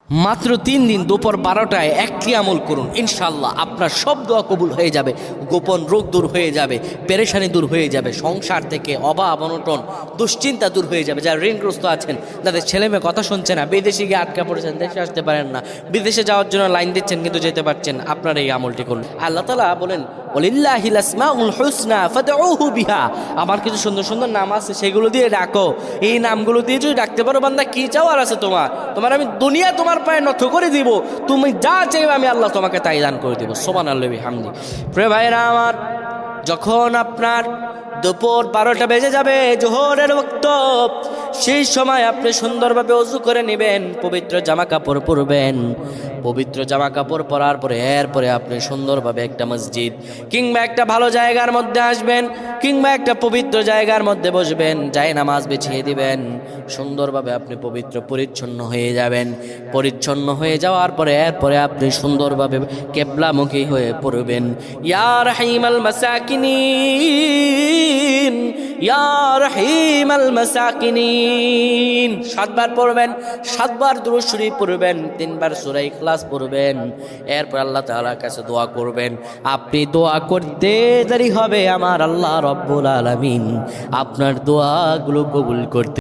মাত্র 3 দিন দুপুর 12টায় একটি আমল করুন, ইনশাল্লাহ আপনার সব দোয়া কবুল হয়ে যাবে, গোপন রোগ দূর হয়ে যাবে, পেরেশানি দূর হয়ে যাবে, সংসার থেকে অভাব অনটন দুশ্চিন্তা দূর হয়ে যাবে। যারা ঋণগ্রস্ত আছেন, যাদের ছেলে মেয়ে কথা শুনছে না, বিদেশে গিয়ে আটকা পড়েছেন, দেশে আসতে পারেন না, বিদেশে যাওয়ার জন্য লাইন দিচ্ছেন কিন্তু যেতে পারছেন, আপনারা এই আমলটি করুন। আল্লাহ তাআলা বলেন, ওয়ালিল্লাহিল আসমাউল হুসনা ফাদউহু বিহা, আমার কিছু সুন্দর সুন্দর নাম আছে, সেগুলো দিয়ে ডাকো। এই নামগুলো দিয়ে যদি ডাকতে পারো, বান্দা কি চাওয়ার আছে তোমার আমি দুনিয়া তোমার পায়ে নত করে দিব, তুমি যা চাইবে আমি আল্লাহ তোমাকে তাই দান করে দিব। সুবহানাল্লাহি বিহামদি। প্রিয় ভাইরা আমার, যখন আপনার দুপুর 12টা বেজে যাবে, জোহরের ওয়াক্ত, সেই সময় আপনি সুন্দরভাবে ওযু করে নেবেন, পবিত্র জামা কাপড় পরবেন। পবিত্র জামা কাপড় পরার পরে এরপরে আপনি সুন্দরভাবে একটা মসজিদ কিংবা একটা ভালো জায়গার মধ্যে আসবেন, কিংবা একটা পবিত্র জায়গার মধ্যে বসবেন, যায় নামাজ বিছিয়ে দিবেন। সুন্দরভাবে আপনি পবিত্র পরিচ্ছন্ন হয়ে যাবেন। পরিচ্ছন্ন হয়ে যাওয়ার পরে এরপরে আপনি সুন্দরভাবে কিবলামুখী হয়ে পড়বেন, ইয়া রাহিমাল মাসাকিনিন, ইয়া রাহিমাল মাসাকিনিন 7 বার পড়বেন, 7 বার দুরূদ শরীফ পড়বেন, 3 বার সূরা ইখলাস পড়বেন। এরপর আল্লাহ তাআলার কাছে দোয়া করবেন। আপনি দোয়া করতে দেরি হবে, আমার আল্লাহ রব্বুল আলামিন আপনার দোয়াগুলো কবুল করতে